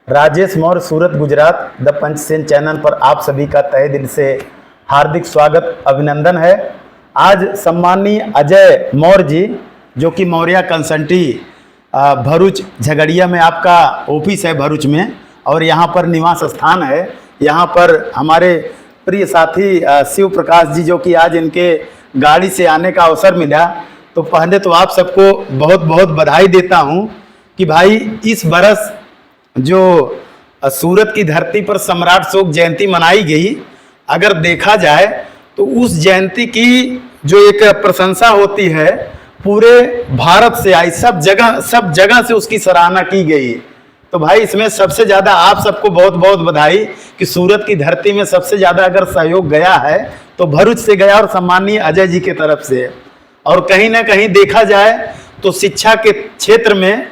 Rajesh Maurya, Surat, Gujarat. The पंचसेन channel पर आप सभी का तहे दिल से हार्दिक स्वागत, अभिनंदन है। आज सम्माननीय अजय मौर्य जी, जो कि मौर्य कंसल्टी भरूच झगड़िया में आपका ऑफिस है भरूच में, और यहाँ पर निवास स्थान है। यहाँ पर हमारे प्रिय साथी शिव प्रकाश जी, जो कि आज इनके गाड़ी से आने का अवसर मिला, तो पहले तो आप सबको बहुत बहुत बधाई देता हूँ कि भाई इस बरस जो सूरत की धरती पर सम्राट अशोक जयंती मनाई गई, अगर देखा जाए तो उस जयंती की जो एक प्रशंसा होती है पूरे भारत से आई, सब जगह से उसकी सराहना की गई। तो भाई इसमें सबसे ज़्यादा आप सबको बहुत बहुत बधाई कि सूरत की धरती में सबसे ज़्यादा अगर सहयोग गया है तो भरूच से गया, और सम्माननीय अजय जी के तरफ से। और कहीं ना कहीं देखा जाए तो शिक्षा के क्षेत्र में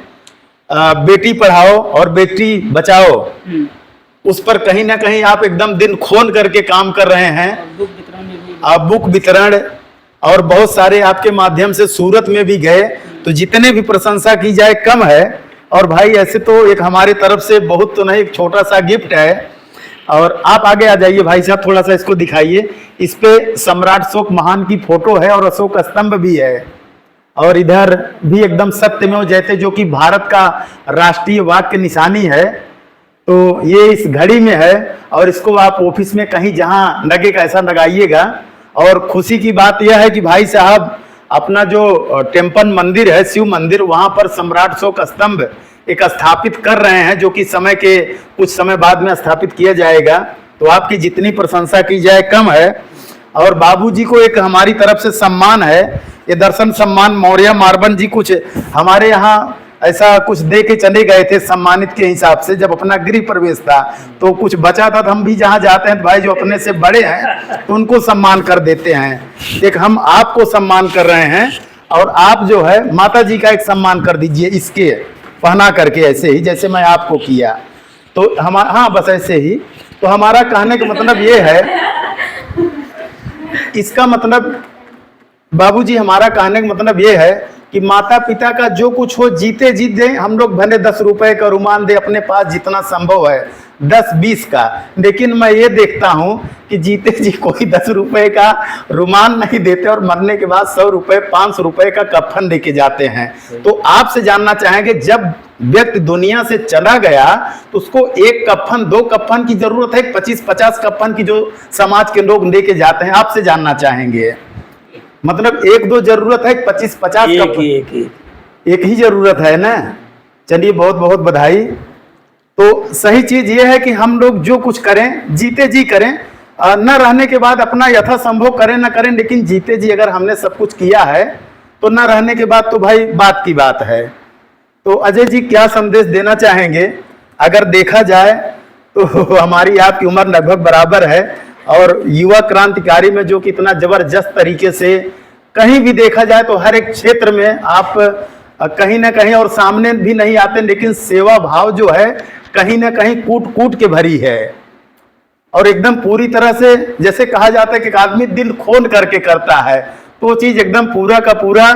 बेटी पढ़ाओ और बेटी बचाओ, उस पर कहीं ना कहीं आप एकदम दिन खोल करके काम कर रहे हैं। आप बुक वितरण और बहुत सारे आपके माध्यम से सूरत में भी गए, तो जितने भी प्रशंसा की जाए कम है। और भाई ऐसे तो एक हमारी तरफ से बहुत तो नहीं, एक छोटा सा गिफ्ट है। और आप आगे आ जाइए भाई साहब, थोड़ा सा इसको दिखाइए। इस पे सम्राट अशोक महान की फोटो है और अशोक स्तंभ भी है, और इधर भी एकदम सत्यमेव जयते, जो कि भारत का राष्ट्रीय वाक्य निशानी है। तो ये इस घड़ी में है, और इसको आप ऑफिस में कहीं जहां लगे ऐसा लगाइएगा। और खुशी की बात यह है कि भाई साहब अपना जो टेम्पल मंदिर है, शिव मंदिर, वहां पर सम्राट अशोक स्तंभ एक स्थापित कर रहे हैं, जो कि समय के कुछ समय बाद में स्थापित किया जाएगा। तो आपकी जितनी प्रशंसा की जाए कम है। और बाबूजी को एक हमारी तरफ से सम्मान है, ये दर्शन सम्मान मौर्य मार्बन जी कुछ हमारे यहाँ ऐसा कुछ दे के चले गए थे सम्मानित के हिसाब से, जब अपना गृह प्रवेश था तो कुछ बचा था। तो हम भी जहाँ जाते हैं भाई जो अपने से बड़े हैं तो उनको सम्मान कर देते हैं। एक हम आपको सम्मान कर रहे हैं, और आप जो है माता जी का एक सम्मान कर दीजिए, इसके पहना करके ऐसे ही जैसे मैं आपको किया। तो हमारा, हाँ बस ऐसे ही। तो हमारा कहने का मतलब ये है, इसका मतलब बाबूजी हमारा कहने का मतलब ये है कि माता पिता का जो कुछ हो जीते जी दें। हम लोग भले 10 रुपए का रुमाल दे अपने पास जितना संभव है, 10-20 का, लेकिन मैं ये देखता हूं कि जीते जी कोई 10 रुपए का रुमाल नहीं देते, और मरने के बाद 100 रुपए 500 रुपए का कफन लेके जाते हैं। तो आपसे जानना चाहेंगे, जब व्यक्ति दुनिया से चला गया तो उसको एक कफन 2 कफन की जरूरत है, 25-50 कफन की जो समाज के लोग लेके जाते हैं? आपसे जानना चाहेंगे, मतलब 1-2 जरूरत है, 25-50 एक ही जरूरत है ना। चलिए बहुत बहुत बधाई। तो सही चीज ये है कि हम लोग जो कुछ करें जीते जी करें, न रहने के बाद अपना यथासंभव करें न करें, लेकिन जीते जी अगर हमने सब कुछ किया है तो न रहने के बाद तो भाई बात की बात है। तो अजय जी क्या संदेश देना चाहेंगे? अगर देखा जाए तो हमारी आपकी उम्र लगभग बराबर है, और युवा क्रांतिकारी में जो कि इतना जबरदस्त तरीके से कहीं भी देखा जाए तो हर एक क्षेत्र में आप कहीं ना कहीं, और सामने भी नहीं आते, लेकिन सेवा भाव जो है कहीं ना कहीं कूट कूट के भरी है, और एकदम पूरी तरह से जैसे कहा जाता है कि एक आदमी दिल खोल करके करता है, तो वो चीज एकदम पूरा का पूरा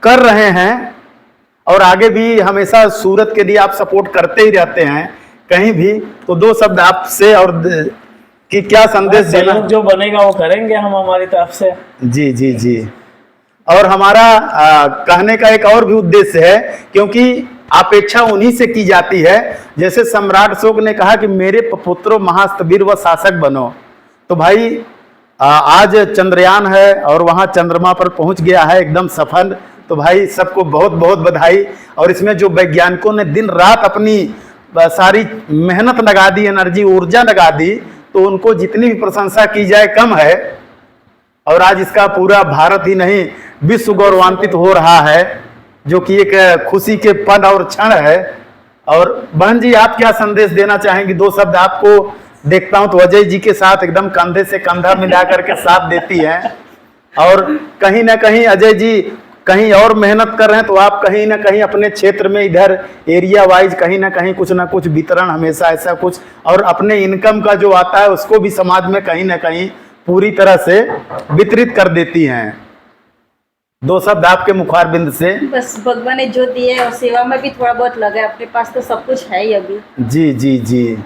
कर रहे हैं। और आगे भी हमेशा सूरत के लिए आप सपोर्ट करते ही रहते हैं कहीं भी। तो 2 शब्द आपसे, और कि क्या संदेश देना जो बनेगा वो करेंगे हम हमारी तरफ से। जी जी जी। और हमारा कहने का एक और भी उद्देश्य है, क्योंकि अपेक्षा उन्हीं से की जाती है। जैसे सम्राट अशोक ने कहा कि मेरे पुत्रों महास्तवीर व शासक बनो। तो भाई आज चंद्रयान है और वहां चंद्रमा पर पहुंच गया है एकदम सफल। तो भाई सबको बहुत बहुत बधाई। और इसमें जो वैज्ञानिकों ने दिन रात अपनी सारी मेहनत लगा दी, एनर्जी ऊर्जा लगा दी, तो उनको जितनी भी प्रशंसा की जाए कम है। और आज इसका पूरा भारत ही नहीं विश्व गौरवान्वित हो रहा है, जो कि एक खुशी के पल और क्षण है। और बहन जी आप क्या संदेश देना चाहेंगी? 2 शब्द। आपको देखता हूं तो अजय जी के साथ एकदम कंधे से कंधा मिला करके साथ देती हैं, और कहीं ना कहीं अजय जी कहीं और मेहनत कर रहे हैं, तो आप कहीं ना कहीं अपने क्षेत्र में इधर एरिया वाइज कहीं ना कहीं कुछ ना कुछ वितरण हमेशा ऐसा कुछ, और अपने इनकम का जो आता है उसको भी समाज में कहीं ना कहीं पूरी तरह से वितरित कर देती हैं। दो शब्द आपके मुखारबिंद से। बस भगवान ने जो दिए और सेवा में भी थोड़ा बहुत लगा है, अपने पास तो सब कुछ है ही अभी। जी जी जी,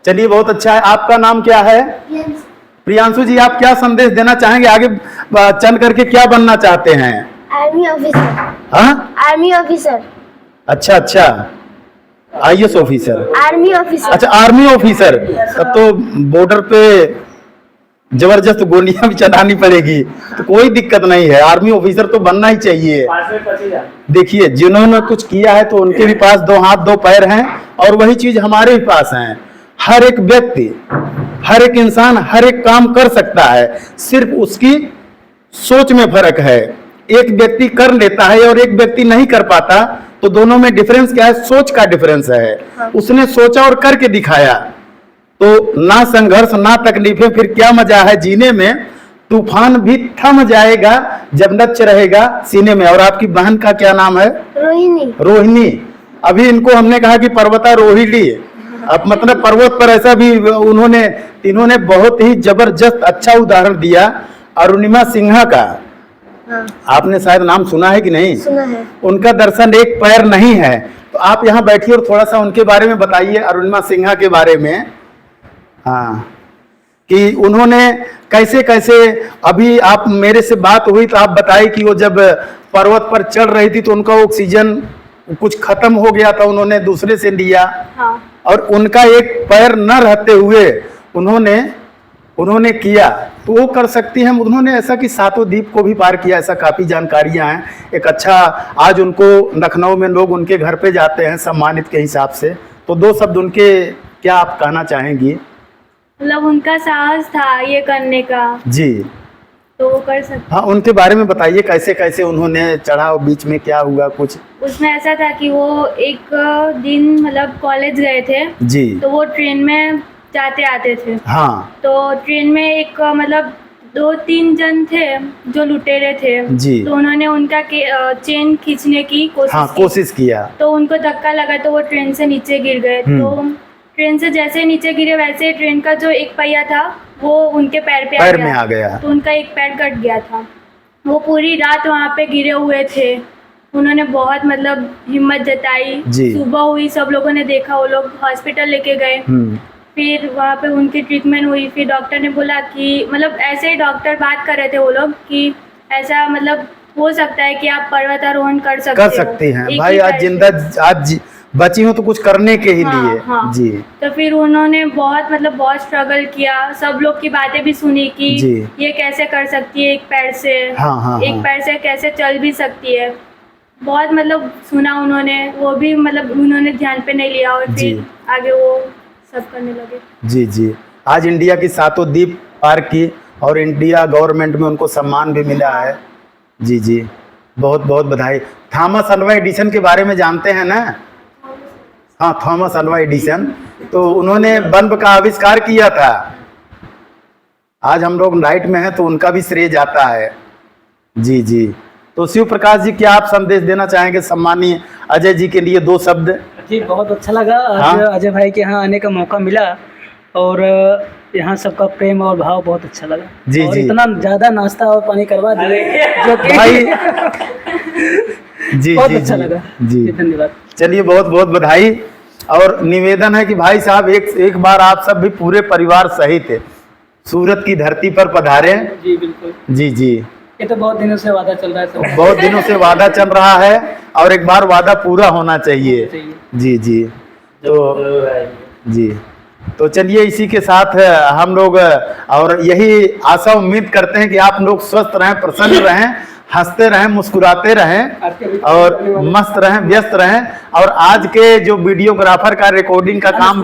चलिए बहुत अच्छा है। आपका नाम क्या है? प्रियांशु जी, आप क्या संदेश देना चाहेंगे? आगे चल करके क्या बनना चाहते हैं? Army officer. हाँ, आर्मी ऑफिसर। अच्छा अच्छा, IAS ऑफिसर। Army officer. अच्छा, आर्मी ऑफिसर। तब तो बॉर्डर पे जबरदस्त गोलियां भी चलानी पड़ेगी, तो कोई दिक्कत नहीं है, आर्मी ऑफिसर तो बनना ही चाहिए। देखिए, जिन्होंने कुछ किया है तो उनके भी पास दो हाथ दो पैर हैं, और वही चीज हमारे भी पास है। हर एक व्यक्ति, हर एक इंसान हर एक काम कर सकता है, सिर्फ उसकी सोच में फर्क है। एक व्यक्ति कर लेता है और एक व्यक्ति नहीं कर पाता, तो दोनों में डिफरेंस क्या है? सोच का डिफरेंस है। उसने सोचा और करके दिखाया, तो ना संघर्ष ना तकलीफें, फिर क्या मजा है जीने में। तूफान भी थम जाएगा जब लक्ष्य रहेगा सीने में। और आपकी बहन का क्या नाम है? रोहिणी। रोहिणी। अभी इनको हमने कहा कि पर्वता रोहिणी, अब मतलब पर्वत पर ऐसा भी इन्होंने बहुत ही जबरदस्त अच्छा उदाहरण दिया। अरुणिमा सिन्हा का हाँ, आपने शायद नाम सुना है कि नहीं? सुना है। उनका दर्शन एक पैर नहीं है। तो आप यहाँ बैठिए और थोड़ा सा उनके बारे में बताइए, अरुणिमा सिन्हा के बारे में। हाँ, कि उन्होंने कैसे कैसे, अभी आप मेरे से बात हुई तो आप बताइए कि वो जब पर्वत पर चढ़ रही थी तो उनका ऑक्सीजन कुछ खत्म हो गया था, उन्होंने दूसरे से लिया। हाँ। और उनका एक पैर न रहते हुए उन्होंने किया, तो वो कर सकती हैं। उन्होंने ऐसा कि सातों द्वीप को भी पार किया, ऐसा काफी जानकारियां हैं। एक अच्छा, आज उनको लखनऊ में लोग उनके घर पे जाते हैं सम्मानित के हिसाब से। तो दो शब्द उनके क्या आप कहना चाहेंगी? मतलब उनका साहस था ये करने का, जी, तो वो कर सकते। हाँ, उनके बारे में बताइए, कैसे कैसे उन्होंने चढ़ा और बीच में क्या हुआ कुछ? उसमें ऐसा था कि वो एक दिन मतलब कॉलेज गए थे, जी, तो वो ट्रेन में जाते आते थे। हाँ तो ट्रेन में एक मतलब 2-3 जन थे जो लुटेरे थे। जी, तो उन्होंने उनका चेन खींचने की हाँ कोशिश किया। तो उनको धक्का लगा, तो वो ट्रेन से नीचे गिर गए। तो ट्रेन से जैसे नीचे गिरे, वैसे ट्रेन का जो एक पहिया था वो उनके पैर पे पैर में आ गया। तो उनका एक पैर कट गया था। वो पूरी रात वहाँ पे गिरे हुए थे। उन्होंने बहुत मतलब हिम्मत जताई। जी। सुबह हुई, सब लोगों ने देखा, वो लोग हॉस्पिटल लेके गए। फिर वहाँ पे उनकी ट्रीटमेंट हुई। फिर डॉक्टर ने बोला कि मतलब ऐसे ही डॉक्टर बात कर रहे थे वो लोग कि ऐसा मतलब हो सकता है कि आप पर्वतारोहण कर सकती हैं। भाई आज जिंदा आज बची हूँ तो कुछ करने के ही लिए। हाँ। जी। तो फिर उन्होंने बहुत स्ट्रगल किया, सब लोग की बातें भी सुनी कि ये कैसे कर सकती है एक पैर से। एक पैर से कैसे चल भी सकती है। बहुत मतलब सुना उन्होंने, वो भी मतलब उन्होंने ध्यान पे नहीं लिया, और फिर आगे वो सब करने लगे। जी जी, आज इंडिया की सातों द्वीप पार की, और इंडिया गवर्नमेंट में उनको सम्मान भी मिला है। जी जी, बहुत बहुत बधाई। थॉमस अल्वा एडिसन के बारे में जानते हैं ना? हाँ, थॉमस अल्वा एडिसन, तो उन्होंने बल्ब का आविष्कार किया था। आज हम लोग लाइट में हैं तो उनका भी श्रेय जाता है। जी जी, तो शिव प्रकाश जी, क्या आप संदेश देना चाहेंगे सम्मानीय अजय जी के लिए? दो शब्द। जी, बहुत अच्छा लगा आज अजय भाई के यहाँ आने का मौका मिला, और यहाँ सबका प्रेम और भाव बहुत अच्छा लगा। जी और जी, इतना ज्यादा नाश्ता और पानी करवा दिए जो कि भाई जी बहुत जी अच्छा जी, लगा। जी धन्यवाद। चलिए, बहुत बहुत बधाई। और निवेदन है कि भाई साहब एक बार आप सब भी पूरे परिवार सहित सूरत की धरती पर पधारे। जी बिल्कुल। जी जी, ये तो बहुत दिनों से वादा चल रहा है सब। बहुत दिनों से वादा चल रहा है, और एक बार वादा पूरा होना चाहिए। जी जी, तो चलिए, इसी के साथ हम लोग और यही आशा उम्मीद करते हैं कि आप लोग स्वस्थ रहें, प्रसन्न रहें, हंसते रहें, मुस्कुराते रहें, और मस्त रहें, व्यस्त रहें। और आज के जो वीडियोग्राफर का रिकॉर्डिंग का काम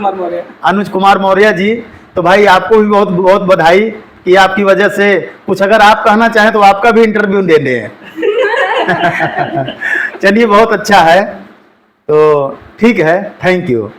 अनुज कुमार मौर्य जी, तो भाई आपको भी बहुत बहुत बधाई कि आपकी वजह से कुछ अगर आप कहना चाहें तो आपका भी इंटरव्यू दे दें। चलिए, बहुत अच्छा है, तो ठीक है, थैंक यू।